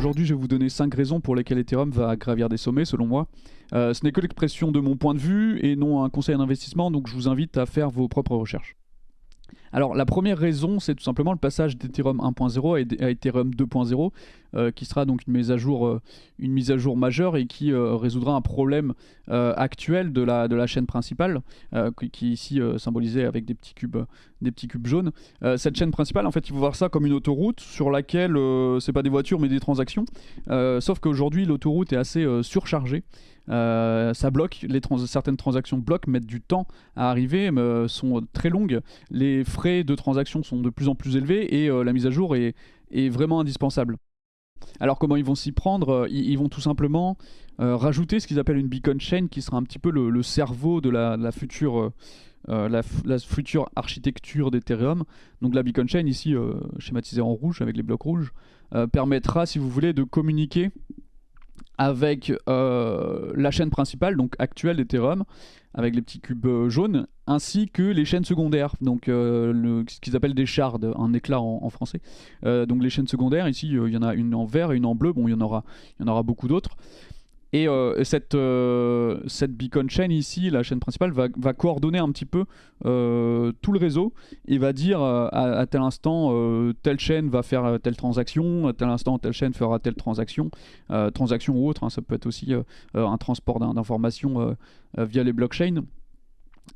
Aujourd'hui, je vais vous donner 5 raisons pour lesquelles Ethereum va gravir des sommets, selon moi. Ce n'est que l'expression de mon point de vue et non un conseil d'investissement, donc je vous invite à faire vos propres recherches. Alors la première raison, c'est tout simplement le passage d'Ethereum 1.0 à Ethereum 2.0, qui sera donc une mise à jour majeure et qui résoudra un problème actuel de la chaîne principale, qui est ici symbolisée avec des petits cubes jaunes. Cette chaîne principale, en fait, il faut voir ça comme une autoroute sur laquelle c'est pas des voitures mais des transactions. Sauf qu'aujourd'hui, l'autoroute est assez surchargée. Ça bloque, certaines transactions bloquent, mettent du temps à arriver, sont très longues, les frais de transaction sont de plus en plus élevés et la mise à jour est vraiment indispensable. Alors comment ils vont s'y prendre? Ils vont tout simplement rajouter ce qu'ils appellent une beacon chain, qui sera un petit peu le cerveau de la future architecture d'Ethereum. Donc la beacon chain, ici schématisée en rouge avec les blocs rouges, permettra, si vous voulez, de communiquer avec la chaîne principale, donc actuelle d'Ethereum, avec les petits cubes jaunes, ainsi que les chaînes secondaires, donc ce qu'ils appellent des shards, un éclat en français. Donc les chaînes secondaires, ici il y en a une en vert et une en bleu, bon il y en aura beaucoup d'autres. Et cette beacon chain ici, la chaîne principale, va coordonner un petit peu tout le réseau et va dire à tel instant telle chaîne va faire telle transaction, à tel instant telle chaîne fera telle transaction, transaction ou autre, hein, ça peut être aussi un transport d'informations via les blockchains.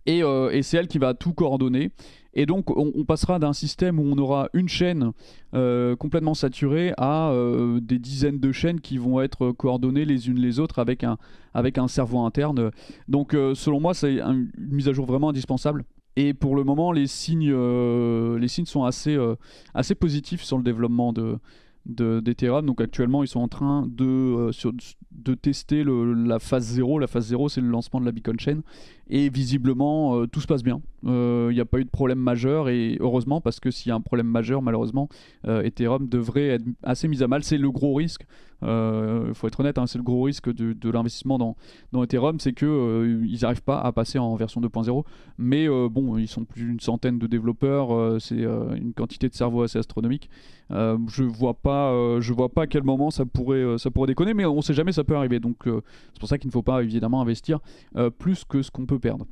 Et c'est elle qui va tout coordonner. Et donc on passera d'un système où on aura une chaîne complètement saturée à des dizaines de chaînes qui vont être coordonnées les unes les autres avec un cerveau interne. Donc selon moi, c'est une mise à jour vraiment indispensable. Et pour le moment, les signes sont assez positifs sur le développement d'Ethereum. Donc actuellement, ils sont en train de tester la phase 0. La phase 0, c'est le lancement de la beacon chain. Et visiblement, tout se passe bien. Il n'y a pas eu de problème majeur, et heureusement, parce que s'il y a un problème majeur, malheureusement, Ethereum devrait être assez mis à mal. C'est le gros risque. Faut être honnête, hein, c'est le gros risque de l'investissement dans Ethereum, c'est qu'ils n'arrivent pas à passer en version 2.0. Mais bon, ils sont plus d'une centaine de développeurs, c'est une quantité de cerveau assez astronomique. Je vois pas à quel moment ça pourrait déconner, mais on sait jamais, ça peut arriver. Donc c'est pour ça qu'il ne faut pas évidemment investir plus que ce qu'on peut perdre.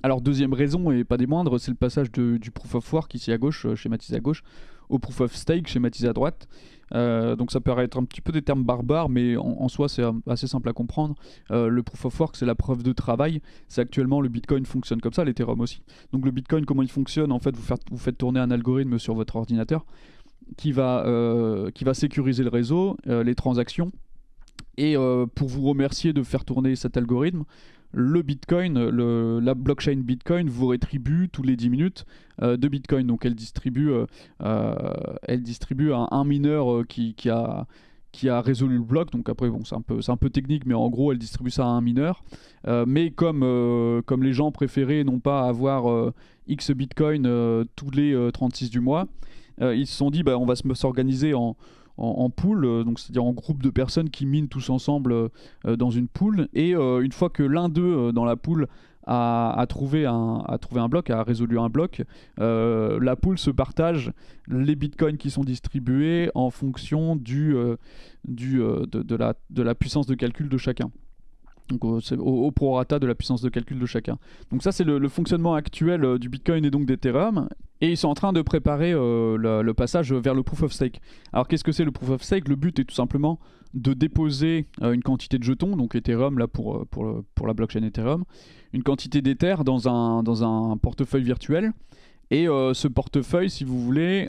Alors deuxième raison, et pas des moindres, c'est le passage du Proof of Work, ici à gauche, schématisé à gauche, au Proof of Stake, schématisé à droite. Donc ça paraît être un petit peu des termes barbares, mais en soi c'est assez simple à comprendre. Le Proof of Work, c'est la preuve de travail. C'est actuellement, le Bitcoin fonctionne comme ça, l'Ethereum aussi. Donc le Bitcoin, comment il fonctionne? En fait, vous faites tourner un algorithme sur votre ordinateur qui va sécuriser le réseau, les transactions. Et pour vous remercier de faire tourner cet algorithme, le Bitcoin, la blockchain Bitcoin vous rétribue tous les 10 minutes de Bitcoin. Donc elle distribue à un mineur qui a résolu le bloc. Donc après, bon, c'est un peu technique, mais en gros, elle distribue ça à un mineur. Mais comme les gens préféraient non pas avoir X Bitcoin tous les 36 du mois, ils se sont dit, on va s'organiser en pool, donc c'est-à-dire en groupe de personnes qui minent tous ensemble dans une pool. Et une fois que l'un d'eux dans la pool a trouvé un bloc, a résolu un bloc, la pool se partage les bitcoins qui sont distribués en fonction de la puissance de calcul de chacun. Donc c'est au prorata de la puissance de calcul de chacun. Donc ça, c'est le fonctionnement actuel du Bitcoin et donc d'Ethereum. Et ils sont en train de préparer le passage vers le Proof of Stake. Alors qu'est-ce que c'est le Proof of Stake? Le but est tout simplement de déposer une quantité de jetons, donc Ethereum là pour la blockchain Ethereum, une quantité d'Ether dans un portefeuille virtuel. Et ce portefeuille, si vous voulez,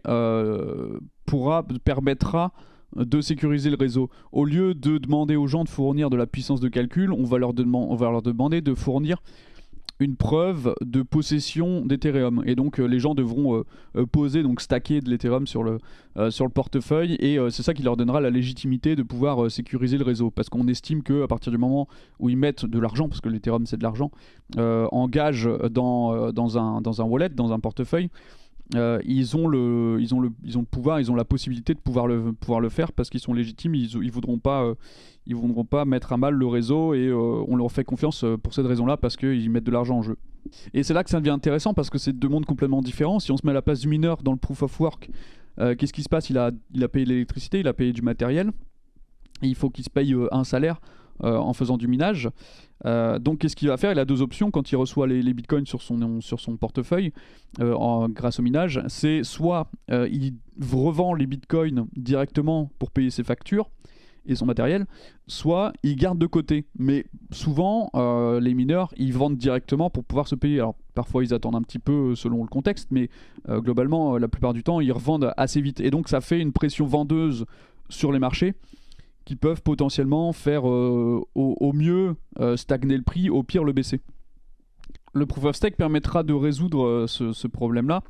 permettra de sécuriser le réseau. Au lieu de demander aux gens de fournir de la puissance de calcul, on va leur demander de fournir une preuve de possession d'Ethereum. Et donc les gens devront poser, donc stacker de l'Ethereum sur le portefeuille, et c'est ça qui leur donnera la légitimité de pouvoir sécuriser le réseau. Parce qu'on estime qu'à partir du moment où ils mettent de l'argent, parce que l'Ethereum c'est de l'argent, en gage dans un wallet, dans un portefeuille, ils ont le pouvoir, ils ont la possibilité de pouvoir le faire, parce qu'ils sont légitimes. Ils voudront pas mettre à mal le réseau, et on leur fait confiance pour cette raison-là, parce qu'ils mettent de l'argent en jeu. Et c'est là que ça devient intéressant, parce que c'est deux mondes complètement différents. Si on se met à la place du mineur dans le Proof of Work, Qu'est-ce qui se passe? Il a payé de l'électricité, il a payé du matériel, et il faut qu'il se paye un salaire en faisant du minage. Donc qu'est-ce qu'il va faire? Il a deux options quand il reçoit les bitcoins sur son portefeuille grâce au minage. C'est soit il revend les bitcoins directement pour payer ses factures et son matériel, soit il garde de côté. Mais souvent, les mineurs, ils vendent directement pour pouvoir se payer. Alors parfois, ils attendent un petit peu selon le contexte, mais globalement, la plupart du temps, ils revendent assez vite. Et donc, ça fait une pression vendeuse sur les marchés qui peuvent potentiellement faire au mieux stagner le prix, au pire le baisser. Le Proof of Stake permettra de résoudre ce problème-là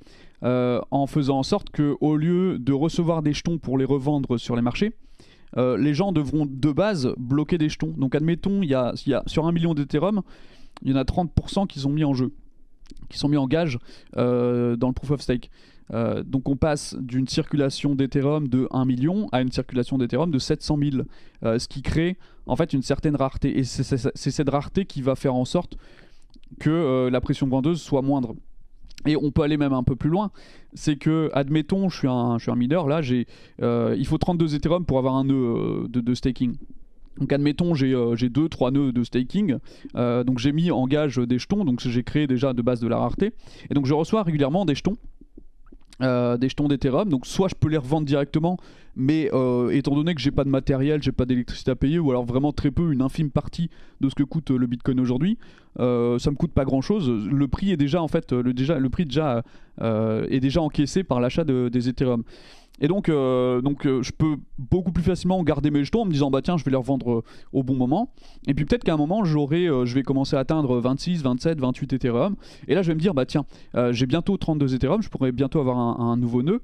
en faisant en sorte qu'au lieu de recevoir des jetons pour les revendre sur les marchés, les gens devront de base bloquer des jetons. Donc admettons, sur 1 million d'Ethereum, il y en a 30% qui sont mis en jeu, qui sont mis en gage dans le Proof of Stake. Donc on passe d'une circulation d'Ethereum de 1 million à une circulation d'Ethereum de 700 000, ce qui crée en fait une certaine rareté. Et c'est cette rareté qui va faire en sorte que la pression vendeuse soit moindre. Et on peut aller même un peu plus loin, c'est que, admettons, je suis un mineur, là, il faut 32 Ethereum pour avoir un nœud de staking. Donc admettons, j'ai 2-3 nœuds de staking, donc j'ai mis en gage des jetons, donc j'ai créé déjà de base de la rareté, et donc je reçois régulièrement des jetons d'Ethereum, donc soit je peux les revendre directement, mais étant donné que j'ai pas de matériel, j'ai pas d'électricité à payer, ou alors vraiment très peu, une infime partie de ce que coûte le Bitcoin aujourd'hui, ça me coûte pas grand chose. Le prix est déjà en fait le prix est déjà encaissé par l'achat des Ethereum. Et donc, je peux beaucoup plus facilement garder mes jetons en me disant bah tiens, je vais les revendre au bon moment. Et puis peut-être qu'à un moment, je vais commencer à atteindre 26, 27, 28 Ethereum. Et là, je vais me dire bah tiens, j'ai bientôt 32 Ethereum, je pourrais bientôt avoir un nouveau nœud.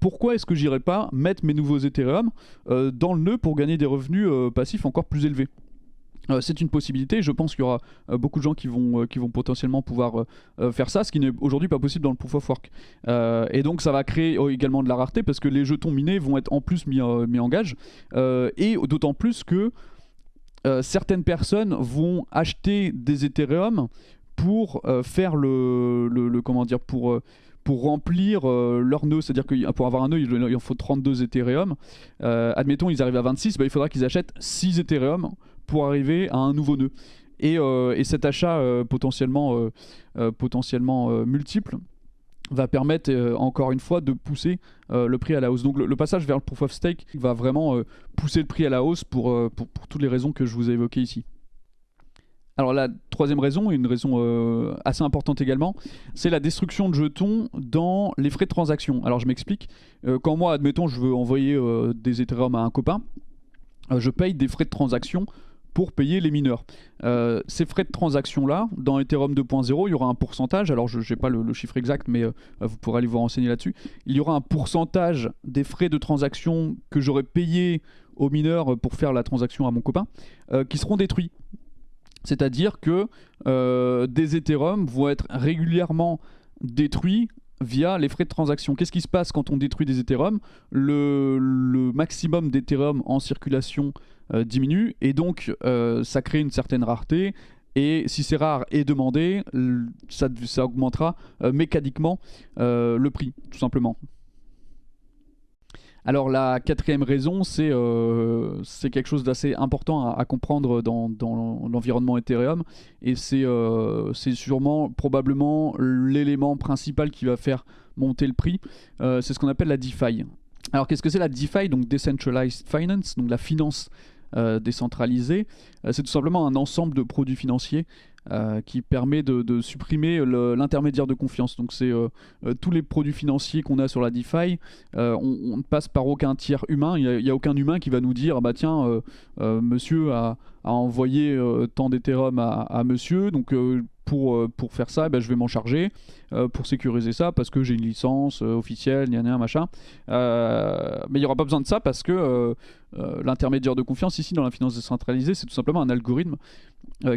Pourquoi est-ce que j'irais pas mettre mes nouveaux Ethereum dans le nœud pour gagner des revenus passifs encore plus élevés? C'est une possibilité, je pense qu'il y aura beaucoup de gens qui vont potentiellement pouvoir faire ça, ce qui n'est aujourd'hui pas possible dans le Proof of Work. Et donc ça va créer également de la rareté parce que les jetons minés vont être en plus mis en gage, et d'autant plus que certaines personnes vont acheter des Ethereum pour faire pour remplir leur nœud, c'est-à-dire que pour avoir un nœud, il en faut 32 Ethereum. Admettons, ils arrivent à 26, il faudra qu'ils achètent 6 Ethereum pour arriver à un nouveau nœud. Et cet achat potentiellement multiple va permettre encore une fois de pousser le prix à la hausse. Donc le passage vers le Proof of Stake va vraiment pousser le prix à la hausse pour toutes les raisons que je vous ai évoquées ici. Alors la troisième raison, et une raison assez importante également, c'est la destruction de jetons dans les frais de transaction. Alors je m'explique. Quand moi, admettons, je veux envoyer des Ethereum à un copain, je paye des frais de transaction pour payer les mineurs. Ces frais de transaction-là, dans Ethereum 2.0, il y aura un pourcentage, alors je n'ai pas le chiffre exact, mais vous pourrez aller vous renseigner là-dessus. Il y aura un pourcentage des frais de transaction que j'aurais payé aux mineurs pour faire la transaction à mon copain, qui seront détruits. C'est-à-dire que des Ethereum vont être régulièrement détruits via les frais de transaction. Qu'est-ce qui se passe quand on détruit des Ethereum? Le maximum d'Ethereum en circulation diminue, et donc ça crée une certaine rareté, et si c'est rare et demandé, ça augmentera mécaniquement le prix, tout simplement. Alors la quatrième raison, c'est quelque chose d'assez important à comprendre dans l'environnement Ethereum, et c'est sûrement, probablement, l'élément principal qui va faire monter le prix. C'est ce qu'on appelle la DeFi. Alors qu'est-ce que c'est la DeFi? Donc Decentralized Finance, donc la finance décentralisée. C'est tout simplement un ensemble de produits financiers qui permet de supprimer l'intermédiaire de confiance. Donc c'est tous les produits financiers qu'on a sur la DeFi, on ne passe par aucun tiers humain. Il n'y a aucun humain qui va nous dire bah tiens, monsieur a envoyé tant d'Ethereum à monsieur, donc pour faire ça, je vais m'en charger pour sécuriser ça parce que j'ai une licence officielle, machin. Mais il n'y aura pas besoin de ça parce que l'intermédiaire de confiance ici dans la finance décentralisée, c'est tout simplement un algorithme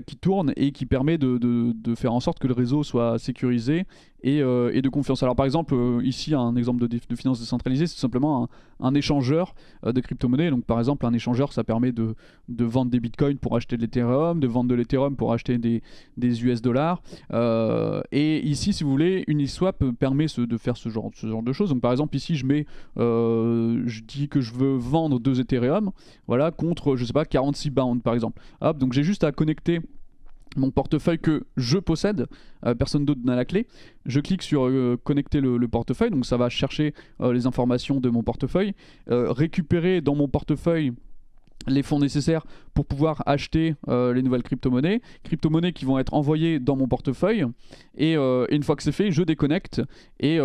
qui tourne et qui permet de faire en sorte que le réseau soit sécurisé et de confiance. Alors par exemple, ici un exemple de finance décentralisée, c'est simplement un échangeur de crypto-monnaies. Donc par exemple un échangeur, ça permet de vendre des bitcoins pour acheter de l'Ethereum, de vendre de l'Ethereum pour acheter des US dollars. Et ici, si vous voulez, Uniswap permet de faire ce genre de choses. Donc par exemple ici je dis que je veux vendre 2 Ethereum, voilà, contre, je sais pas, 46 bound par exemple. Hop, donc j'ai juste à connecter mon portefeuille que je possède, personne d'autre n'a la clé. Je clique sur connecter le portefeuille, donc ça va chercher les informations de mon portefeuille, récupérer dans mon portefeuille les fonds nécessaires pour pouvoir acheter les nouvelles crypto-monnaies qui vont être envoyées dans mon portefeuille, et une fois que c'est fait, je déconnecte, et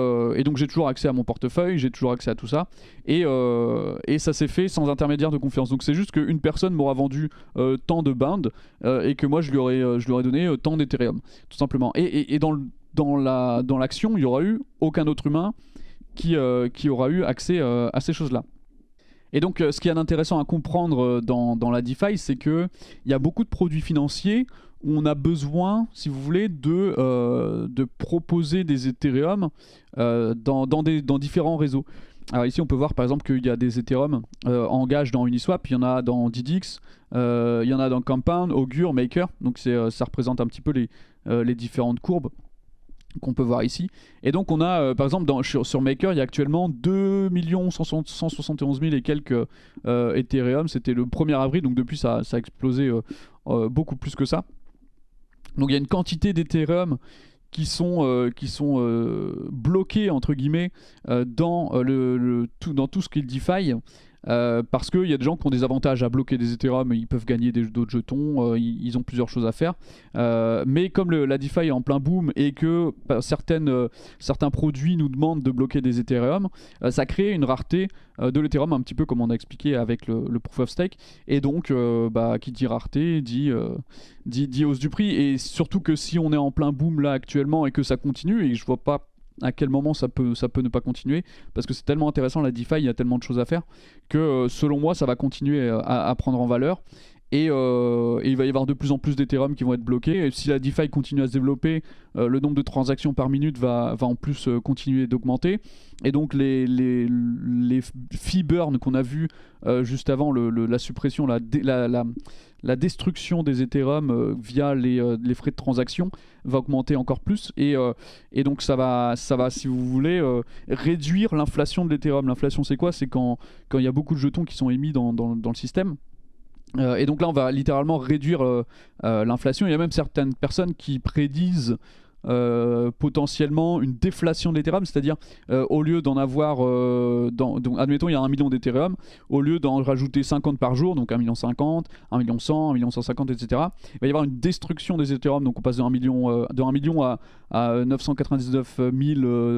donc j'ai toujours accès à mon portefeuille, j'ai toujours accès à tout ça, et ça s'est fait sans intermédiaire de confiance. Donc c'est juste qu'une personne m'aura vendu tant de bound, et que moi je lui aurais donné tant d'Ethereum, tout simplement. Et dans l'action, il n'y aura eu aucun autre humain qui aura eu accès à ces choses-là. Et donc, ce qui est intéressant à comprendre dans la DeFi, c'est qu'il y a beaucoup de produits financiers où on a besoin, si vous voulez, de proposer des Ethereum dans différents réseaux. Alors ici, on peut voir par exemple qu'il y a des Ethereum en gage dans Uniswap, il y en a dans DDX, il y en a dans Compound, Augur, Maker. Donc ça représente un petit peu les différentes courbes qu'on peut voir ici. Et donc on a par exemple sur Maker, il y a actuellement 2 171 000 et quelques Ethereum. C'était le 1er avril, donc depuis ça a explosé beaucoup plus que ça. Donc il y a une quantité d'Ethereum qui sont bloqués entre guillemets dans tout ce qui est DeFi. Parce qu'il y a des gens qui ont des avantages à bloquer des Ethereum, ils peuvent gagner d'autres jetons, ils ont plusieurs choses à faire. Mais comme la DeFi est en plein boom et que certains produits nous demandent de bloquer des Ethereum, ça crée une rareté de l'Ethereum, un petit peu comme on a expliqué avec le Proof of Stake. Et donc, qui dit rareté, dit hausse du prix. Et surtout que si on est en plein boom là actuellement et que ça continue, et je vois pas à quel moment ça peut ne pas continuer, parce que c'est tellement intéressant la DeFi, il y a tellement de choses à faire, que selon moi ça va continuer à prendre en valeur, et il va y avoir de plus en plus d'Ethereum qui vont être bloqués, et si la DeFi continue à se développer, le nombre de transactions par minute va en plus continuer d'augmenter, et donc les fee burn qu'on a vu juste avant, la suppression, la destruction des Ethereum via les frais de transaction va augmenter encore plus, et donc ça va, si vous voulez, réduire l'inflation de l'Ethereum. L'inflation, c'est quoi? C'est quand il y a beaucoup de jetons qui sont émis dans le système. Et donc là, on va littéralement réduire l'inflation. Il y a même certaines personnes qui prédisent potentiellement une déflation de l'Ethereum, c'est-à-dire au lieu d'en avoir, donc, admettons il y a 1 million d'Ethereum, au lieu d'en rajouter 50 par jour, donc 1 million 50, 1 million 100, 1 million 150, etc., il va y avoir une destruction des Ethereum, donc on passe de 1 million à 999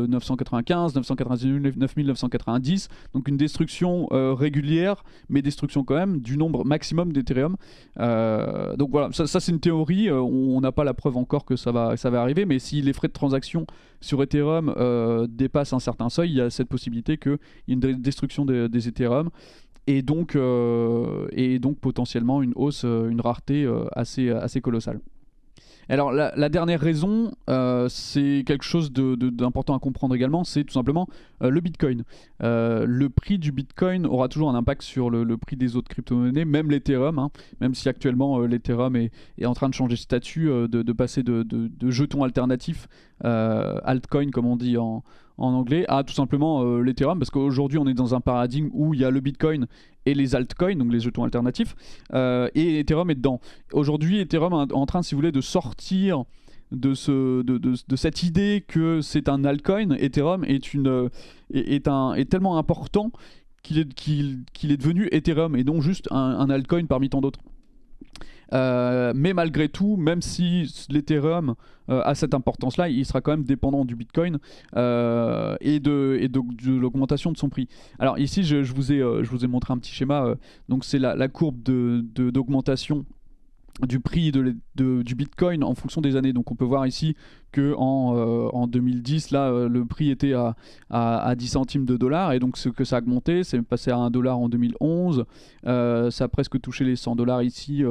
995, 999 990, donc une destruction régulière, mais destruction quand même du nombre maximum d'Ethereum. Donc voilà, ça c'est une théorie, on n'a pas la preuve encore que ça va arriver, mais si les frais de transaction sur Ethereum dépassent un certain seuil, il y a cette possibilité qu'il y ait une destruction des Ethereum, et donc potentiellement une hausse, une rareté assez colossale. Alors la dernière raison, c'est quelque chose d'important à comprendre également, c'est tout simplement le Bitcoin. Le prix du Bitcoin aura toujours un impact sur le prix des autres crypto-monnaies, même l'Ethereum, hein, même si actuellement l'Ethereum est en train de changer de statut, de passer de jetons alternatifs, altcoin comme on dit en anglais, à tout simplement l'Ethereum, parce qu'aujourd'hui on est dans un paradigme où il y a le Bitcoin et les altcoins, donc les jetons alternatifs, et Ethereum est dedans. Aujourd'hui, Ethereum est en train, si vous voulez, de sortir de cette idée que c'est un altcoin. Ethereum est tellement important qu'il est devenu Ethereum et non juste un altcoin parmi tant d'autres. Mais malgré tout, même si l'Ethereum a cette importance-là, il sera quand même dépendant du Bitcoin et de l'augmentation de son prix. Alors ici, je vous ai montré un petit schéma. Donc c'est la courbe d'augmentation du prix de du Bitcoin en fonction des années. Donc on peut voir ici que en 2010, là, le prix était à 10 centimes de dollars, et donc ce que ça a augmenté, c'est passé à 1 dollar en 2011, ça a presque touché les 100 dollars ici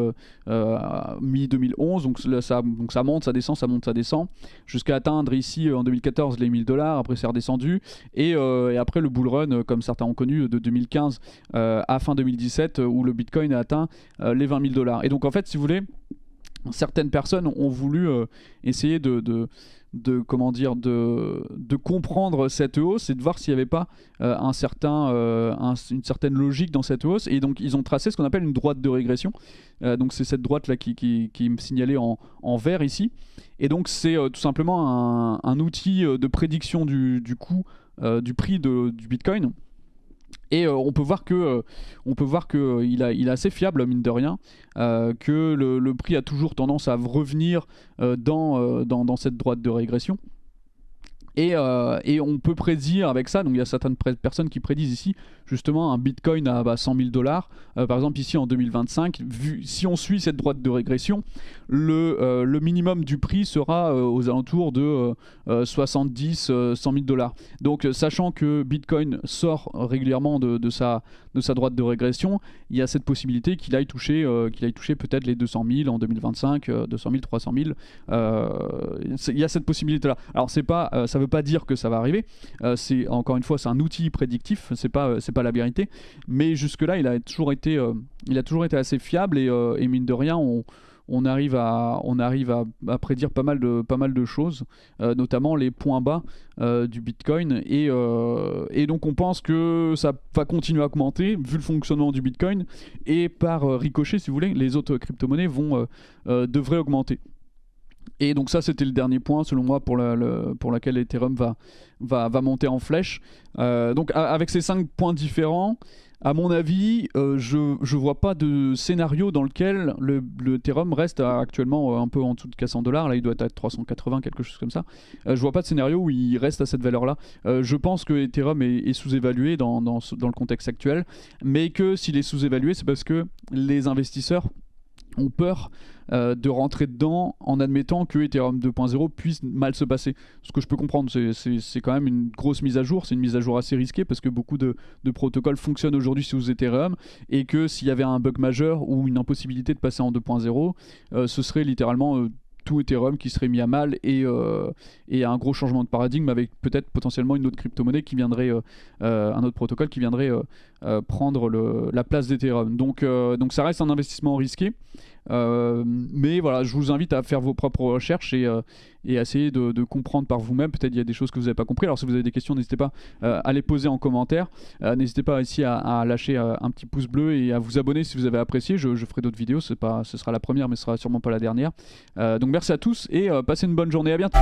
mi-2011, donc ça monte, ça descend, ça monte, ça descend, jusqu'à atteindre ici en 2014 les 1000 dollars, après c'est redescendu, et après le bull run, comme certains ont connu, de 2015 à fin 2017, où le Bitcoin a atteint les 20 000 dollars. Et donc en fait, si vous voulez, certaines personnes ont voulu essayer de comprendre cette hausse et de voir s'il n'y avait pas une certaine logique dans cette hausse. Et donc ils ont tracé ce qu'on appelle une droite de régression. Donc c'est cette droite là qui me signalait en vert ici. Et donc c'est tout simplement un outil de prédiction du coût du prix du Bitcoin. Et on peut voir que il est assez fiable, mine de rien, que le prix a toujours tendance à revenir dans cette droite de régression. Et on peut prédire avec ça, donc il y a certaines personnes qui prédisent ici justement un Bitcoin à 100 000 dollars. Par exemple ici en 2025, si on suit cette droite de régression, le minimum du prix sera aux alentours de 70 100 000 dollars. Donc sachant que Bitcoin sort régulièrement de sa droite de régression, il y a cette possibilité qu'il aille toucher peut-être les 200 000 en 2025, 200 000, 300 000. Il y a cette possibilité-là. Alors ça veut pas dire que ça va arriver. Encore une fois, c'est un outil prédictif, c'est pas la vérité. Mais jusque-là, il a toujours été assez fiable, et mine de rien, on arrive à prédire pas mal de choses, notamment les points bas du Bitcoin, et donc on pense que ça va continuer à augmenter vu le fonctionnement du Bitcoin, et par ricochet, si vous voulez, les autres crypto-monnaies devraient augmenter. Et donc ça, c'était le dernier point selon moi pour laquelle Ethereum va monter en flèche. Donc avec ces 5 points différents, à mon avis, je vois pas de scénario dans lequel le Ethereum reste actuellement un peu en dessous de 400 dollars. Là, il doit être à 380, quelque chose comme ça. Je vois pas de scénario où il reste à cette valeur-là. Je pense que Ethereum est sous-évalué dans le contexte actuel, mais que s'il est sous-évalué, c'est parce que les investisseurs ont peur de rentrer dedans en admettant que Ethereum 2.0 puisse mal se passer. Ce que je peux comprendre, c'est quand même une grosse mise à jour, c'est une mise à jour assez risquée parce que beaucoup de protocoles fonctionnent aujourd'hui sous Ethereum, et que s'il y avait un bug majeur ou une impossibilité de passer en 2.0, ce serait littéralement tout Ethereum qui serait mis à mal, et un gros changement de paradigme avec peut-être potentiellement une autre crypto-monnaie qui viendrait, un autre protocole qui viendrait prendre la place d'Ethereum. Donc ça reste un investissement risqué. Mais voilà, je vous invite à faire vos propres recherches et essayer de comprendre par vous-même. Peut-être il y a des choses que vous n'avez pas compris. Alors si vous avez des questions, n'hésitez pas à les poser en commentaire. N'hésitez pas ici à lâcher un petit pouce bleu et à vous abonner si vous avez apprécié. Je ferai d'autres vidéos, ce sera la première, mais ce sera sûrement pas la dernière. Donc merci à tous et passez une bonne journée. À bientôt.